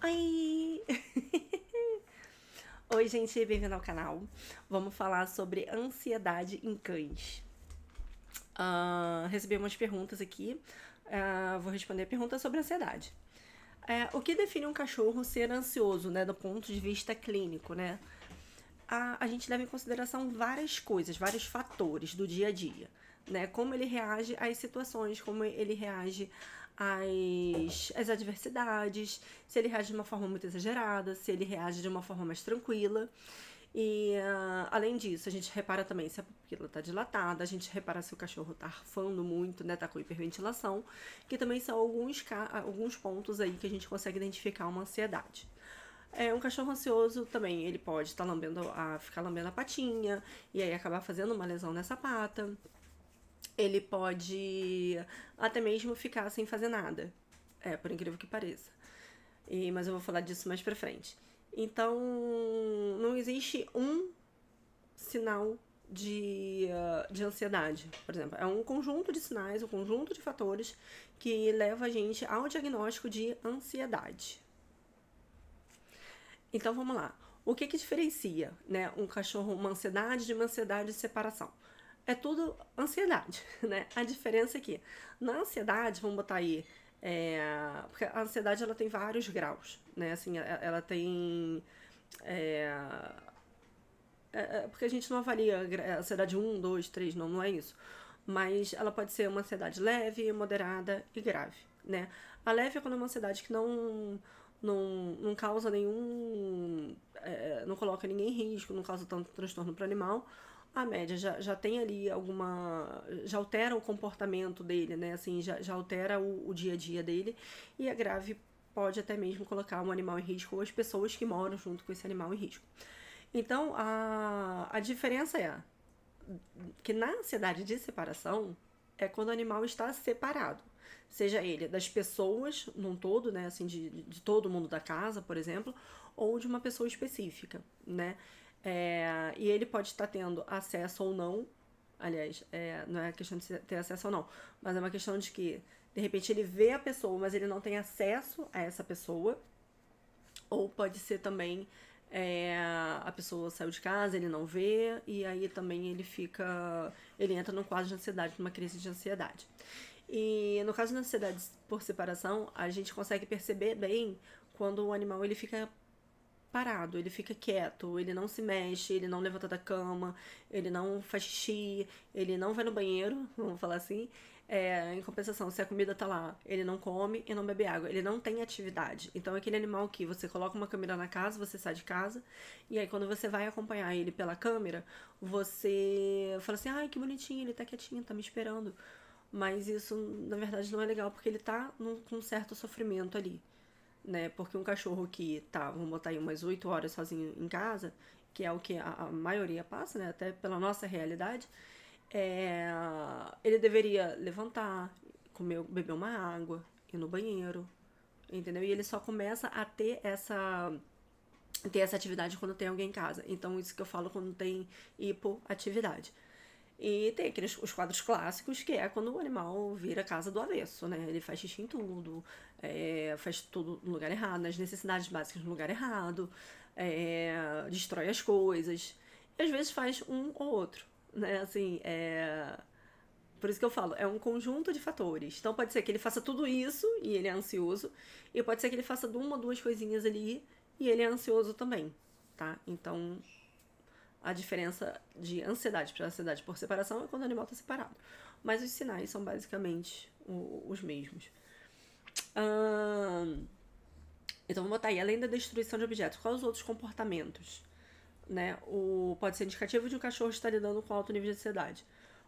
Oi! Oi, gente, bem-vindo ao canal. Vamos falar sobre ansiedade em cães. Recebi umas perguntas aqui. Vou responder a pergunta sobre ansiedade. O que define um cachorro ser ansioso, né, do ponto de vista clínico, né? A gente leva em consideração várias coisas, vários fatores do dia a dia, né? Como ele reage às situações, como ele reage às adversidades, se ele reage de uma forma muito exagerada, se ele reage de uma forma mais tranquila. Além disso, a gente repara também se a pupila está dilatada, a gente repara se o cachorro está arfando muito, né, tá com hiperventilação, que também são alguns pontos aí que a gente consegue identificar uma ansiedade. Um cachorro ansioso também, ele pode estar ficar lambendo a patinha e aí acabar fazendo uma lesão nessa pata. Ele pode até mesmo ficar sem fazer nada. Por incrível que pareça. Mas eu vou falar disso mais pra frente. Então, não existe um sinal de ansiedade, por exemplo. É um conjunto de sinais, um conjunto de fatores que leva a gente ao diagnóstico de ansiedade. Então vamos lá. O que diferencia, né, um cachorro, uma ansiedade de uma ansiedade de separação? É tudo ansiedade, né? A diferença é que na ansiedade, vamos botar aí, porque a ansiedade ela tem vários graus, né? Assim, ela tem porque a gente não avalia a ansiedade 1, 2, 3, não é isso. Mas ela pode ser uma ansiedade leve, moderada e grave, né? A leve é quando é uma ansiedade que não causa nenhum. Não coloca ninguém em risco, não causa tanto transtorno para o animal. A média já tem ali alguma. Já altera o comportamento dele, né? Assim, já altera o dia a dia dele. E a grave pode até mesmo colocar um animal em risco ou as pessoas que moram junto com esse animal em risco. Então, a diferença é que na ansiedade de separação é quando o animal está separado. Seja ele das pessoas num todo, né? Assim, de todo mundo da casa, por exemplo, ou de uma pessoa específica, né? E ele pode estar tendo acesso ou não. Aliás, não é questão de ter acesso ou não, mas é uma questão de que, de repente, ele vê a pessoa, mas ele não tem acesso a essa pessoa. Ou pode ser também a pessoa saiu de casa, ele não vê, e aí também ele entra num quadro de ansiedade, numa crise de ansiedade. E no caso da ansiedade por separação, a gente consegue perceber bem quando o animal ele fica parado, ele fica quieto, ele não se mexe, ele não levanta da cama, ele não faz xixi, ele não vai no banheiro, vamos falar assim. Em compensação, se a comida tá lá, ele não come e não bebe água, ele não tem atividade. Então é aquele animal que você coloca uma câmera na casa, você sai de casa, e aí quando você vai acompanhar ele pela câmera, você fala assim, ai que bonitinho, ele tá quietinho, tá me esperando. Mas isso, na verdade, não é legal, porque ele tá com um certo sofrimento ali, né? Porque um cachorro que tá, vamos botar aí umas 8 horas sozinho em casa, que é o que a maioria passa, né? Até pela nossa realidade, ele deveria levantar, beber uma água, ir no banheiro, entendeu? E ele só começa a ter essa atividade quando tem alguém em casa. Então, isso que eu falo quando tem hipoatividade. E tem os quadros clássicos, que é quando o animal vira a casa do avesso, né? Ele faz xixi em tudo, faz tudo no lugar errado, nas necessidades básicas no lugar errado, destrói as coisas. E às vezes faz um ou outro, né? Assim, por isso que eu falo, é um conjunto de fatores. Então pode ser que ele faça tudo isso e ele é ansioso, e pode ser que ele faça uma ou duas coisinhas ali e ele é ansioso também, tá? Então a diferença de ansiedade para ansiedade por separação é quando o animal está separado. Mas os sinais são basicamente os mesmos. Então vamos botar aí, além da destruição de objetos, quais os outros comportamentos? Né? Pode ser indicativo de um cachorro estar lidando com alto nível de ansiedade.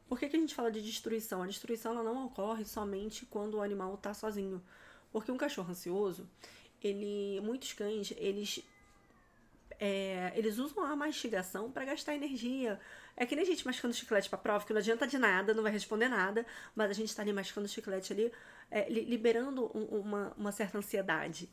Por que a gente fala de destruição? A destruição ela não ocorre somente quando o animal está sozinho. Porque um cachorro ansioso, muitos cães, eles usam a mastigação para gastar energia. É que nem a gente mascando chiclete pra prova, que não adianta de nada, não vai responder nada, mas a gente tá ali mascando chiclete ali, liberando uma certa ansiedade,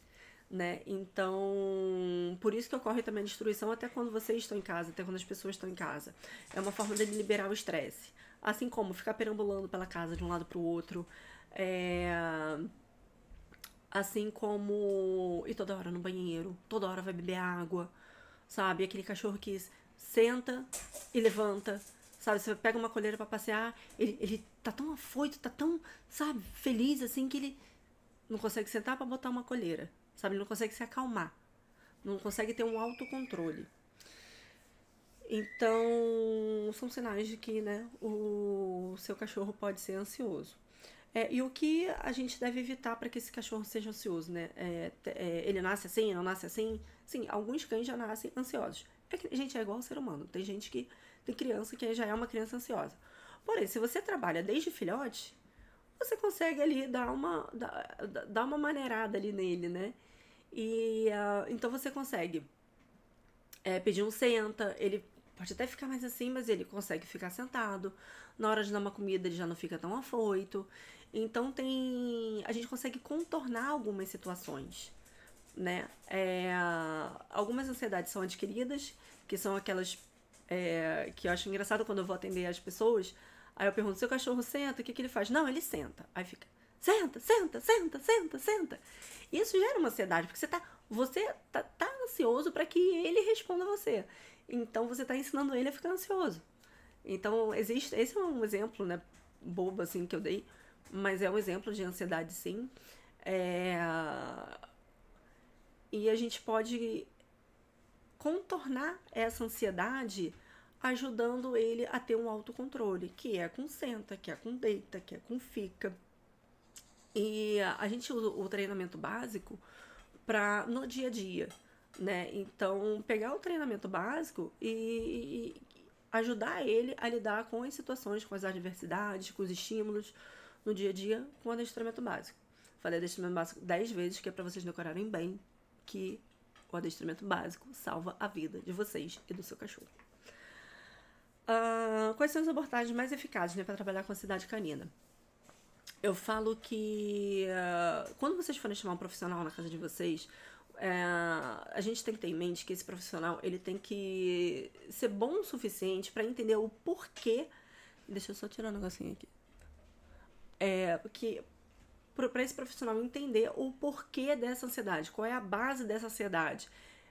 né? Então, por isso que ocorre também a destruição até quando vocês estão em casa, até quando as pessoas estão em casa. É uma forma de liberar o estresse. Assim como ficar perambulando pela casa de um lado pro outro, Assim como ir toda hora no banheiro, toda hora vai beber água, sabe? Aquele cachorro que senta e levanta, sabe? Você pega uma coleira pra passear, ele tá tão afoito, tá tão, sabe, feliz assim que ele não consegue sentar pra botar uma coleira, sabe? Ele não consegue se acalmar, não consegue ter um autocontrole. Então, são sinais de que, né, o seu cachorro pode ser ansioso. E o que a gente deve evitar para que esse cachorro seja ansioso, né? Ele nasce assim, não nasce assim? Sim, alguns cães já nascem ansiosos. Gente, é igual ao ser humano. Tem gente que tem criança que já é uma criança ansiosa. Porém, se você trabalha desde filhote, você consegue ali dar uma maneirada ali nele, né? Então você consegue pedir um senta, ele pode até ficar mais assim, mas ele consegue ficar sentado. Na hora de dar uma comida, ele já não fica tão afoito. Então a gente consegue contornar algumas situações, né? Algumas ansiedades são adquiridas, que são aquelas que eu acho engraçado quando eu vou atender as pessoas. Aí eu pergunto, seu cachorro senta, o que ele faz? Não, ele senta. Aí fica, senta, senta, senta, senta, senta. Isso gera uma ansiedade, porque você tá ansioso para que ele responda a você. Então você tá ensinando ele a ficar ansioso. Então esse é um exemplo, né, bobo assim que eu dei, mas é um exemplo de ansiedade sim. É, e a gente pode contornar essa ansiedade ajudando ele a ter um autocontrole, que é com senta, que é com deita, que é com fica. E a gente usa o treinamento básico para no dia a dia, né? Então, pegar o treinamento básico e ajudar ele a lidar com as situações, com as adversidades, com os estímulos no dia a dia com o adestramento básico. Falei adestramento básico 10 vezes, que é para vocês decorarem bem que o adestramento básico salva a vida de vocês e do seu cachorro. Quais são as abordagens mais eficazes, né, para trabalhar com a ansiedade canina? Eu falo que quando vocês forem chamar um profissional na casa de vocês, a gente tem que ter em mente que esse profissional ele tem que ser bom o suficiente para entender o porquê. Deixa eu só tirar um negocinho aqui. Porque para esse profissional entender o porquê dessa ansiedade, qual é a base dessa ansiedade.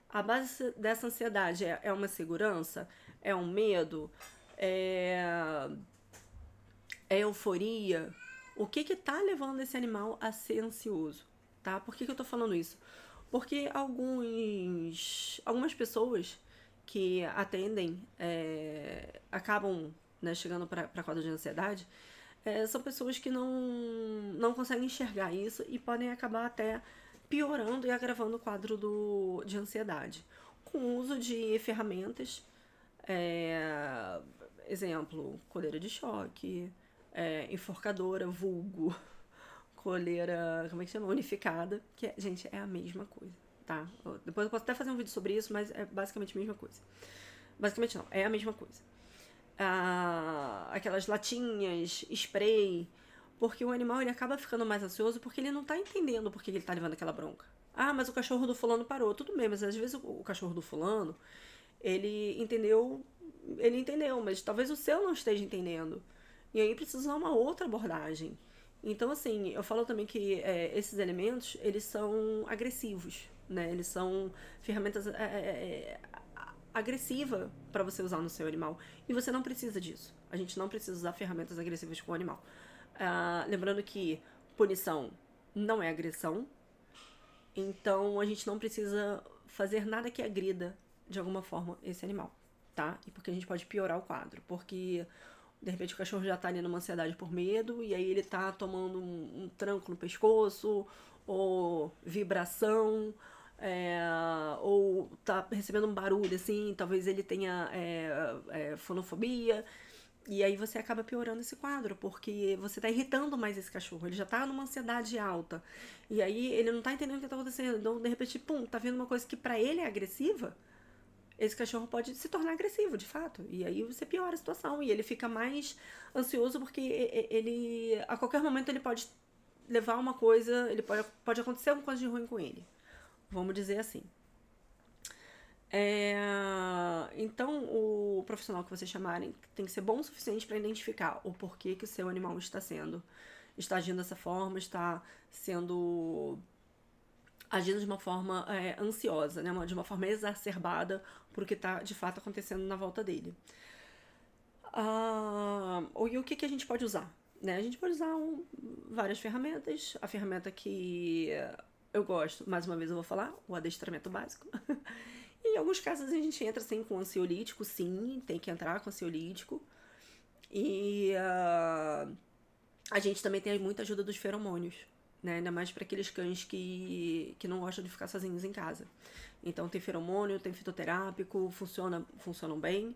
A base dessa ansiedade é uma segurança? É um medo? É euforia? O que tá levando esse animal a ser ansioso, tá? Por que eu tô falando isso? Porque algumas pessoas que atendem acabam, né, chegando para quadro de ansiedade, são pessoas que não conseguem enxergar isso e podem acabar até piorando e agravando o quadro de ansiedade. Com o uso de ferramentas, exemplo, coleira de choque, enforcadora, vulgo, coleira, como é que chama? Unificada, que, gente, é a mesma coisa, tá? Depois eu posso até fazer um vídeo sobre isso, mas é basicamente a mesma coisa. Basicamente não, é a mesma coisa. Aquelas latinhas, spray, porque o animal ele acaba ficando mais ansioso porque ele não tá entendendo por que ele tá levando aquela bronca. Mas o cachorro do fulano parou. Tudo bem, mas às vezes o cachorro do fulano, ele entendeu, mas talvez o seu não esteja entendendo. E aí precisa usar uma outra abordagem. Então, assim, eu falo também que esses elementos, eles são agressivos, né? Eles são ferramentas agressiva para você usar no seu animal. E você não precisa disso. A gente não precisa usar ferramentas agressivas com o animal. Lembrando que punição não é agressão. Então a gente não precisa fazer nada que agrida de alguma forma esse animal, tá? E porque a gente pode piorar o quadro. Porque de repente o cachorro já tá ali numa ansiedade por medo e aí ele tá tomando um tranco no pescoço ou vibração. Ou tá recebendo um barulho assim, talvez ele tenha fonofobia, e aí você acaba piorando esse quadro, porque você tá irritando mais esse cachorro, ele já tá numa ansiedade alta, e aí ele não tá entendendo o que tá acontecendo, então de repente, pum, tá vendo uma coisa que pra ele é agressiva, esse cachorro pode se tornar agressivo, de fato, e aí você piora a situação, e ele fica mais ansioso porque ele, a qualquer momento ele pode levar uma coisa, ele pode acontecer alguma coisa de ruim com ele. Vamos dizer assim. Então, o profissional que vocês chamarem tem que ser bom o suficiente para identificar o porquê que o seu animal está agindo dessa forma, está sendo agindo de uma forma ansiosa, né? De uma forma exacerbada por o que está de fato acontecendo na volta dele. E o que a gente pode usar? Né? A gente pode usar várias ferramentas. A ferramenta que eu gosto, mais uma vez eu vou falar, o adestramento básico. Em alguns casos a gente entra sim com ansiolítico, sim, tem que entrar com ansiolítico. E a gente também tem muita ajuda dos feromônios, né? Ainda mais para aqueles cães que não gostam de ficar sozinhos em casa. Então tem feromônio, tem fitoterápico, funcionam bem.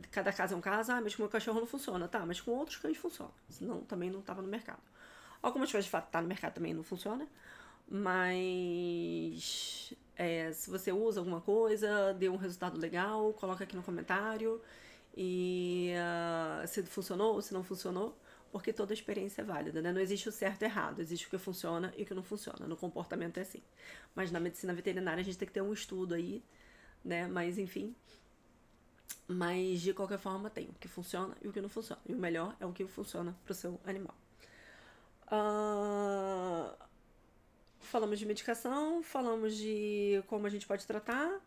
Cada caso é um caso, mas com o meu cachorro não funciona, tá? Mas com outros cães funciona, senão também não tava no mercado. Algumas coisas de fato tá no mercado também não funciona, mas se você usa alguma coisa, deu um resultado legal, coloca aqui no comentário e se funcionou ou se não funcionou, porque toda experiência é válida, né? Não existe o certo e errado, existe o que funciona e o que não funciona. No comportamento é assim. Mas na medicina veterinária a gente tem que ter um estudo aí, né? Mas enfim. Mas de qualquer forma tem o que funciona e o que não funciona. E o melhor é o que funciona pro seu animal. Falamos de medicação, falamos de como a gente pode tratar.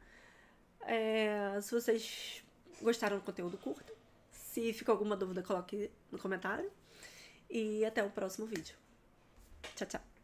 Se vocês gostaram do conteúdo, curta. Se ficou alguma dúvida, coloque no comentário. E até o próximo vídeo. Tchau, tchau.